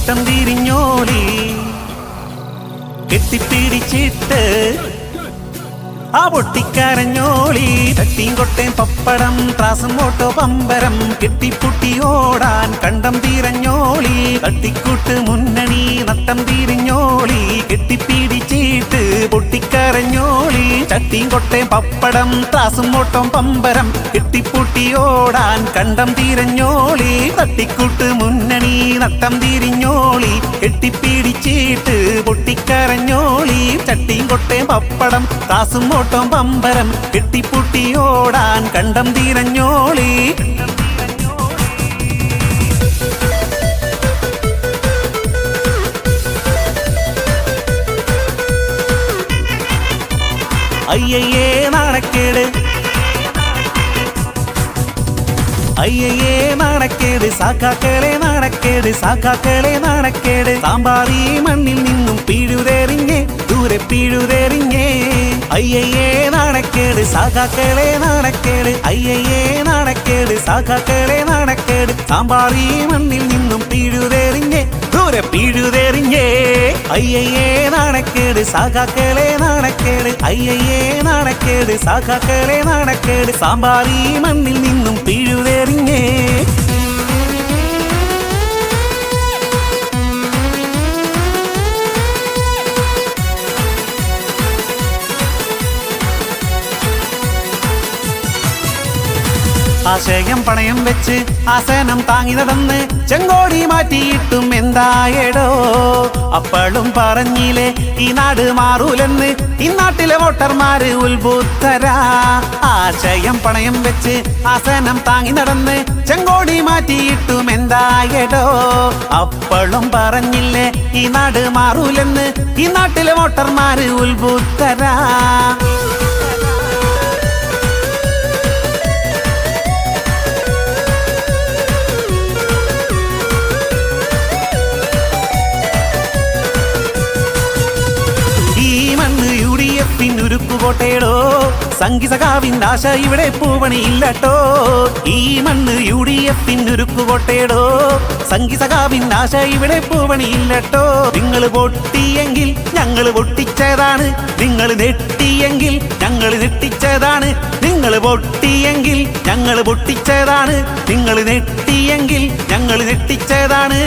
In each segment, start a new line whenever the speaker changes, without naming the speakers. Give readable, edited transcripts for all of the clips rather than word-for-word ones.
നട്ടം തിരിഞ്ഞോളി കെട്ടിപ്പിടിച്ചിട്ട് ആ പൊട്ടിക്കരഞ്ഞോളി തട്ടിയും കൊട്ടയും പപ്പടം ത്രാസും ഓട്ടോ പമ്പരം കെട്ടിപ്പുട്ടി ഓടാൻ കണ്ടം തീരഞ്ഞോളി തട്ടിക്കൂട്ട് മുന്നണി നട്ടം തിരിഞ്ഞോളി കെട്ടിപ്പിടിച്ചിട്ട് പൊട്ടിക്കരഞ്ഞോളി ചട്ടിയും കൊട്ടയും പപ്പടം ത്രാസും ഓട്ടോ പമ്പരം കെട്ടിപ്പുട്ടി ഓടാൻ കണ്ടം തീരഞ്ഞോളി തട്ടിക്കൂട്ട് മുന്നണി നട്ടം തിരിഞ്ഞോളി കെട്ടിപ്പിടിച്ചിട്ട് പൊട്ടിക്കരഞ്ഞോളി ചട്ടിയും കൊട്ടയും പപ്പടം ത്രാസും ഓട്ടം പമ്പരം കെട്ടിപ്പുട്ടി ഓടാൻ കണ്ടം തീരഞ്ഞോളി അയ്യയ്യേ നാണക്കേട് അയ്യയ്യേ നാണക്കേട് സാക്കാക്കളെ നാണക്കേട് സാക്കാക്കളെ നാണക്കേട് സാമ്പാറി മണ്ണിൽ നിന്നും പീഴുതെറിഞ്ഞേ ദൂരെ പീഴുതെറിഞ്ഞേ അയ്യയ്യേ നാണക്കേട് സാക്കാക്കളെ നാണക്കേട് അയ്യയ്യേ നാണക്കേട് സാക്കാക്കളെ നാണക്കേട് സാമ്പാറി മണ്ണിൽ നിന്നും പീഴുതെറിഞ്ഞേ ദൂരെ പീഴുതെറിഞ്ഞേ അയ്യയ്യേ നാണക്കേട് സാക്കാക്കളെ നാണക്കേട് അയ്യയ്യേ നാണക്കേട് സാക്കാക്കളെ നാണക്കേട് സാമ്പാറി മണ്ണിൽ നിന്നും പീഴുതെറിഞ്ഞേ ആശയം പണയം വെച്ച് ആസനം താങ്ങി നടന്ന് ചെങ്കോടി മാറ്റിയിട്ടും എന്തായടോ അപ്പോഴും പറഞ്ഞില്ലേ ഈ നാട് മാറൂലെന്ന് ഈ നാട്ടിലെ വോട്ടർമാര് ഉത്ഭുതരാ ആശയം പണയം വെച്ച് ആസനം താങ്ങി നടന്ന് ചെങ്കോടി മാറ്റിയിട്ടും എന്തായടോ അപ്പോഴും പറഞ്ഞില്ലേ ഈ നാട് മാറൂലെന്ന് ഈ നാട്ടിലെ വോട്ടർമാര് ഉത്ഭുതരാ ഉരുക്കുകോട്ടേടോ സംഗീതകാവിന്റെ ആശ ഇവിടെ പൂവണിയില്ലട്ടോ ഈ മണ്ണ് UDF ഉരുക്കുകോട്ടേടോ സംഗീതകാവിന്റെ ആശ ഇവിടെ പൂവണിയില്ലട്ടോ നിങ്ങൾ പൊട്ടിയെങ്കിൽ ഞങ്ങൾ പൊട്ടിച്ചതാണ് നിങ്ങൾ നെട്ടിയെങ്കിൽ ഞങ്ങൾ നെട്ടിച്ചതാണ് നിങ്ങൾ പൊട്ടിയെങ്കിൽ ഞങ്ങൾ പൊട്ടിച്ചതാണ് നിങ്ങൾ നെട്ടിയെങ്കിൽ ഞങ്ങൾ നെട്ടിച്ചതാണ്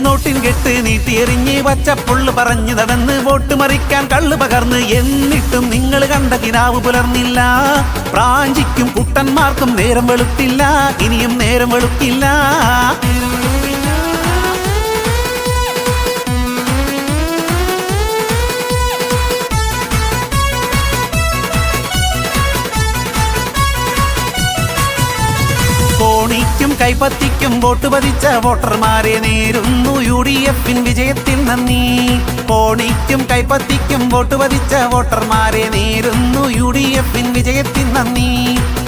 നോട്ടിൻ കെട്ട് നീട്ടിയെറിഞ്ഞ് പച്ചപ്പുള്ളു പറഞ്ഞു നടന്ന് വോട്ട് മറിക്കാൻ കള്ളു പകർന്ന് എന്നിട്ടും നിങ്ങൾ കണ്ട കിനാവ് പുലർന്നില്ല പ്രാഞ്ചിക്കും കുട്ടന്മാർക്കും നേരം വെളുത്തില്ല ഇനിയും നേരം വെളുക്കില്ല കോണിക്കും കൈപ്പത്തിക്കും വോട്ട് പതിച്ച വോട്ടർമാരെ നേരുന്നു UDF വിജയത്തിൽ നന്ദി കോണിക്കും കൈപ്പത്തിക്കും വോട്ട് പതിച്ച വോട്ടർമാരെ നേരുന്നു UDF വിജയത്തിൽ നന്ദി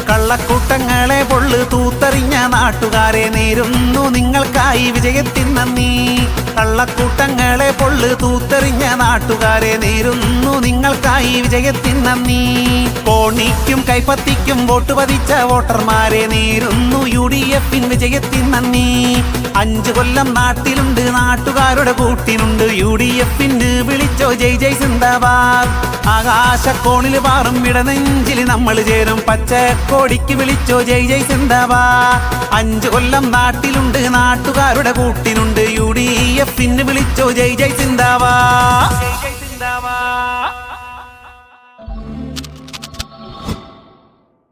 കള്ളക്കൂട്ടങ്ങളെ പൊള്ളു തൂത്തെറിഞ്ഞ നാട്ടുകാരെ നേരുന്നു നിങ്ങൾക്കായി വിജയത്തിൽ നന്ദി കള്ളക്കൂട്ടങ്ങളെ പൊള്ളു തൂത്തെറിഞ്ഞ നാട്ടുകാരെ നേരുന്നു നിങ്ങൾക്കായി വിജയത്തിൽ നന്ദി കോണിക്കും കൈപ്പത്തിക്കും വോട്ട് പതിച്ച വോട്ടർമാരെ നേരുന്നു UDF വിജയത്തിൽ നന്ദി 5 കൊല്ലം നാട്ടിലുണ്ട് നാട്ടുകാരുടെ കൂട്ടിനുണ്ട് UDF വിളിച്ചോ ജയ് ജയ് സിന്ദാബാദ് ആകാശക്കോണിൽ പാറും ഇടനെഞ്ചിൽ നമ്മൾ ചേരും പച്ചക്കോടിക്ക് വിളിച്ചോ ജയ് ജയ് സിന്ദാബാദ് 5 കൊല്ലം നാട്ടിലുണ്ട് നാട്ടുകാരുടെ കൂട്ടിനുണ്ട് UDF വിളിച്ചോ ജയ് ജയ് സിന്ദാബാദ്.